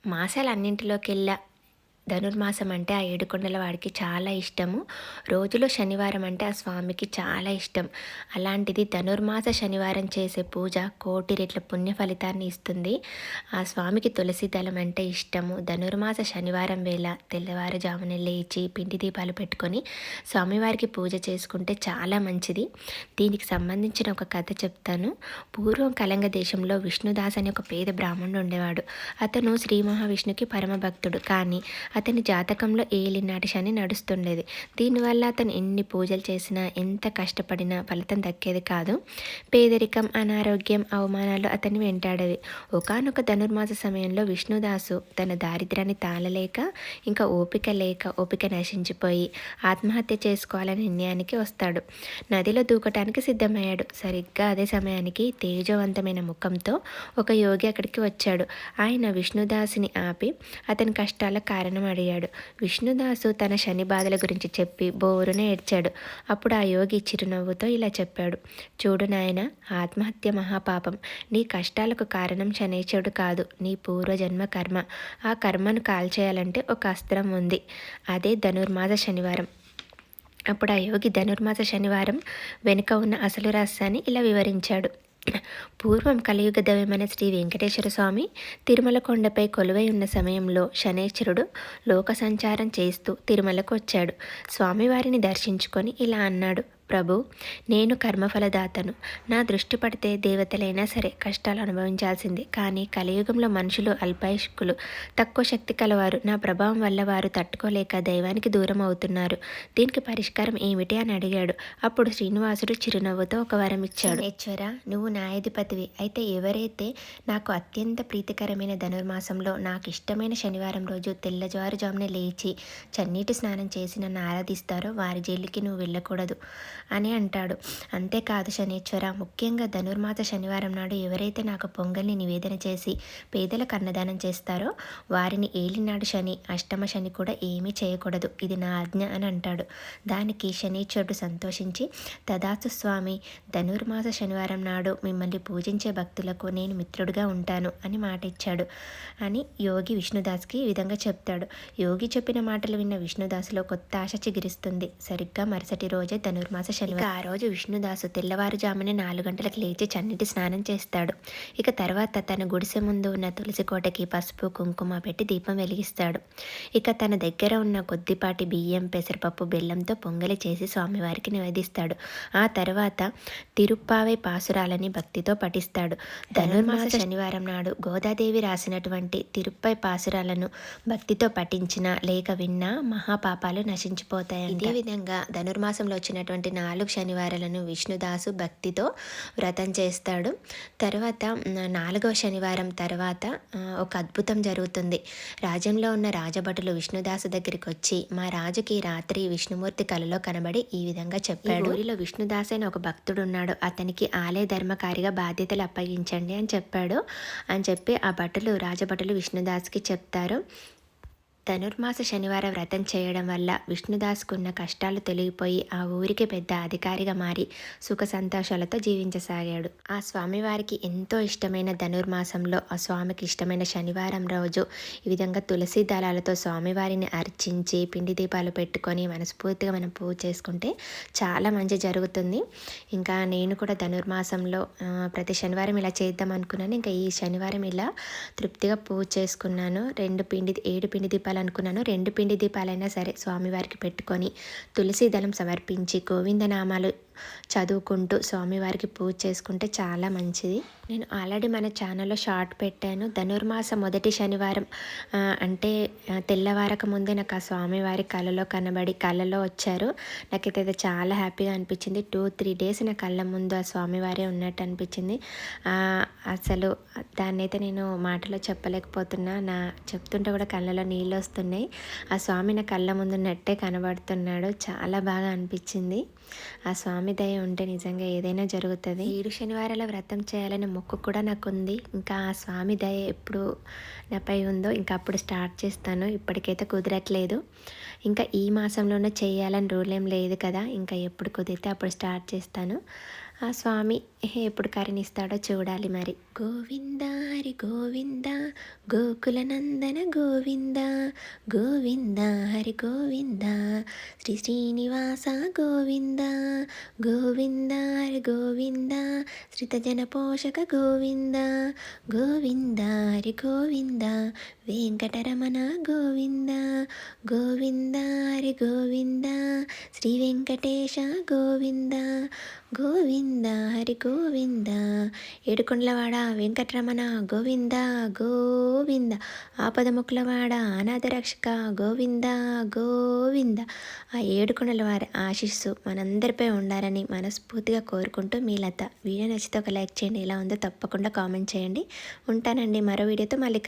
మాసాలన్నింటిలోకెల్లా ధనుర్మాసం అంటే ఆ ఏడుకొండల వాడికి చాలా ఇష్టము. రోజులో శనివారం అంటే ఆ స్వామికి చాలా ఇష్టం. అలాంటిది ధనుర్మాస శనివారం చేసే పూజ కోటి రెట్ల పుణ్య ఫలితాన్ని ఇస్తుంది. ఆ స్వామికి తులసి దళం అంటే ఇష్టము. ధనుర్మాస శనివారం వేళ తెల్లవారుజామున లేచి పిండి దీపాలు పెట్టుకొని స్వామివారికి పూజ చేసుకుంటే చాలా మంచిది. దీనికి సంబంధించిన ఒక కథ చెప్తాను. పూర్వం కళంగ దేశంలో విష్ణుదాస్ అనే ఒక పేద బ్రాహ్మణుడు ఉండేవాడు. అతను శ్రీ మహావిష్ణుకి పరమ భక్తుడు. కానీ అతని జాతకంలో ఏలినాటి శని నడుస్తుండేది. దీనివల్ల అతను ఎన్ని పూజలు చేసినా ఎంత కష్టపడినా ఫలితం దక్కేది కాదు. పేదరికం, అనారోగ్యం, అవమానాలు అతన్ని వెంటాడేవి. ఒకానొక ధనుర్మాస సమయంలో విష్ణుదాసు తన దారిద్ర్యాన్ని తాళలేక ఇంకా ఓపిక నశించిపోయి ఆత్మహత్య చేసుకోవాలనే నిర్ణయానికి వస్తాడు. నదిలో దూకటానికి సిద్ధమయ్యాడు. సరిగ్గా అదే సమయానికి తేజవంతమైన ముఖంతో ఒక యోగి అక్కడికి వచ్చాడు. ఆయన విష్ణుదాసుని ఆపి అతని కష్టాల కారణం అడిగాడు. విష్ణుదాసు తన శని బాధల గురించి చెప్పి బోరున ఏడ్చాడు. అప్పుడు ఆ యోగి చిరునవ్వుతో ఇలా చెప్పాడు. చూడు నాయన, ఆత్మహత్య మహాపాపం. నీ కష్టాలకు కారణం శనేశ్వరుడు కాదు, నీ పూర్వజన్మ కర్మ. ఆ కర్మను కాల్చేయాలంటే ఒక అస్త్రం ఉంది. అదే ధనుర్మాస శనివారం. అప్పుడు ఆ యోగి ధనుర్మాస శనివారం వెనుక ఉన్న అసలు రహస్యాన్ని ఇలా వివరించాడు. పూర్వం కలియుగ దైవమైన శ్రీ వెంకటేశ్వర స్వామి తిరుమల కొండపై కొలువై ఉన్న సమయంలో శనేశ్వరుడు లోక సంచారం చేస్తూ తిరుమలకు వచ్చాడు. స్వామివారిని దర్శించుకొని ఇలా అన్నాడు. ప్రభు, నేను కర్మఫలదాతను. నా దృష్టి పడితే దేవతలైనా సరే కష్టాలు అనుభవించాల్సిందే. కానీ కలియుగంలో మనుషులు అల్పాయుష్కులు, తక్కువ శక్తి కలవారు. నా ప్రభావం వల్ల వారు తట్టుకోలేక దైవానికి దూరం అవుతున్నారు. దీనికి పరిష్కారం ఏమిటి అని అడిగాడు. అప్పుడు శ్రీనివాసుడు చిరునవ్వుతో ఒక వరం ఇచ్చాడు. ఈశ్వర, నువ్వు న్యాయాధిపతివి. అయితే ఎవరైతే నాకు అత్యంత ప్రీతికరమైన ధనుర్మాసంలో నాకు ఇష్టమైన శనివారం రోజు తెల్లవారుజామున లేచి చన్నీటి స్నానం చేసి నన్ను ఆరాధిస్తారో వారి జైలుకి నువ్వు వెళ్ళకూడదు అని అంటాడు. అంతేకాదు శనీశ్వర, ముఖ్యంగా ధనుర్మాస శనివారం నాడు ఎవరైతే నాకు పొంగల్ని నివేదన చేసి పేదలకు అన్నదానం చేస్తారో వారిని ఏలినాడు శని, అష్టమ శని కూడా ఏమీ చేయకూడదు. ఇది నా ఆజ్ఞ అని అంటాడు. దానికి శనీశ్వరుడు సంతోషించి, తదాస్తు స్వామి, ధనుర్మాస శనివారం నాడు మిమ్మల్ని పూజించే భక్తులకు నేను మిత్రుడిగా ఉంటాను అని మాట ఇచ్చాడు అని యోగి విష్ణుదాస్కి ఈ విధంగా చెప్తాడు. యోగి చెప్పిన మాటలు విన్న విష్ణుదాసులో కొత్త ఆశ చిగురిస్తుంది. సరిగ్గా మరుసటి రోజే ధనుర్మాస శనివారం. ఆ రోజు విష్ణుదాసు తెల్లవారుజామునే 4 గంటలకు లేచి చన్నీటి స్నానం చేస్తాడు. ఇక తర్వాత తన గుడిసె ముందు ఉన్న తులసి కోటకి పసుపు కుంకుమ పెట్టి దీపం వెలిగిస్తాడు. ఇక తన దగ్గర ఉన్న కొద్దిపాటి బియ్యం, పెసరపప్పు, బెల్లంతో పొంగలి చేసి స్వామివారికి నివేదిస్తాడు. ఆ తర్వాత తిరుప్పావై పాసురాలని భక్తితో పఠిస్తాడు. ధనుర్మాస శనివారం నాడు గోదాదేవి రాసినటువంటి తిరుప్పై పాసురాలను భక్తితో పఠించినా లేక విన్నా మహాపాపాలు నశించిపోతాయి. ఇదే విధంగా ధనుర్మాసంలో వచ్చినటువంటి 4 శనివారాలను విష్ణుదాసు భక్తితో వ్రతం చేస్తాడు. తర్వాత 4వ శనివారం తర్వాత ఒక అద్భుతం జరుగుతుంది. రాజ్యంలో ఉన్న రాజభటులు విష్ణుదాసు దగ్గరికి వచ్చి, మా రాజుకి రాత్రి విష్ణుమూర్తి కలలో కనబడి ఈ విధంగా చెప్పాడు. ఊరిలో విష్ణుదాస్ అయిన ఒక భక్తుడు ఉన్నాడు. అతనికి ఆలయ ధర్మకారిగా బాధ్యతలు అప్పగించండి అని చెప్పాడు. అని చెప్పి ఆ రాజభటులు విష్ణుదాస్కి చెప్తారు. ధనుర్మాస శనివారం వ్రతం చేయడం వల్ల విష్ణుదాస్కున్న కష్టాలు తొలగిపోయి ఆ ఊరికి పెద్ద అధికారిగా మారి సుఖ సంతోషాలతో జీవించసాగాడు. ఆ స్వామివారికి ఎంతో ఇష్టమైన ధనుర్మాసంలో ఆ స్వామికి ఇష్టమైన శనివారం రోజు ఈ విధంగా తులసి దళాలతో స్వామివారిని అర్చించి పిండి దీపాలు పెట్టుకొని మనస్ఫూర్తిగా మనం పూజ చేసుకుంటే చాలా మంచి జరుగుతుంది. ఇంకా నేను కూడా ధనుర్మాసంలో ప్రతి శనివారం ఇలా చేద్దాం అనుకున్నాను. ఇంకా ఈ శనివారం ఇలా తృప్తిగా పూజ చేసుకున్నాను. 7 పిండి దీపాలు అనుకున్నాను. 2 పిండి దీపాలైనా సరే స్వామివారికి పెట్టుకొని తులసి దళం సమర్పించి గోవిందనామాలు చదువుకుంటూ స్వామివారికి పూజ చేసుకుంటే చాలా మంచిది. నేను ఆల్రెడీ మన ఛానల్లో షార్ట్ పెట్టాను. ధనుర్మాస మొదటి శనివారం అంటే తెల్లవారక ముందే నాకు ఆ స్వామివారి కళలో కనబడి కళలో వచ్చారు. నాకైతే చాలా హ్యాపీగా అనిపించింది. 2-3 డేస్ నా కళ్ళ ముందు ఆ స్వామివారే ఉన్నట్టు అనిపించింది. అసలు దాన్ని అయితే నేను మాటలో చెప్పలేకపోతున్నా. చెప్తుంటే కూడా కళ్ళలో నీళ్ళు వస్తున్నాయి. ఆ స్వామి నా కళ్ళ ముందు ఉన్నట్టే కనబడుతున్నాడు. చాలా బాగా అనిపించింది. ఆ స్వామి దయ ఉంటే నిజంగా ఏదైనా జరుగుతుంది. 7 శనివారాల వ్రతం చేయాలనే మొక్కు కూడా నాకు ఉంది. ఇంకా ఆ స్వామి దయ ఎప్పుడు నాపై ఉందో ఇంకా అప్పుడు స్టార్ట్ చేస్తాను. ఇప్పటికైతే కుదరట్లేదు. ఇంకా ఈ మాసంలోనే చేయాలని రూల్ ఏం లేదు కదా. ఇంకా ఎప్పుడు కుదిరితే అప్పుడు స్టార్ట్ చేస్తాను. ఆ స్వామి ఎప్పుడు కరుణిస్తాడో చూడాలి మరి. గోవింద హరి గోవింద గోకుల నందన గోవింద గోవింద హరి గోవింద శ్రీ శ్రీనివాస గోవింద గోవింద హరి గోవింద శ్రితజన పోషక గోవింద గోవింద హరి గోవింద వెంకటరమణ గోవింద గోవింద హరి గోవింద శ్రీ వెంకటేశ గోవింద గోవింద హరి గోవింద ఏడుకొండలవాడ వెంకటరమణ గోవింద గోవింద ఆపదముక్కులవాడ అనాథ రక్షక గోవింద గోవింద. ఆ ఏడుకొండల వారి ఆశీస్సు మనందరిపై ఉండాలని మనస్ఫూర్తిగా కోరుకుంటూ మీ లత. వీడియో నచ్చితే ఒక లైక్ చేయండి, ఎలా ఉందో తప్పకుండా కామెంట్ చేయండి. ఉంటానండి, మరో వీడియోతో మళ్ళీ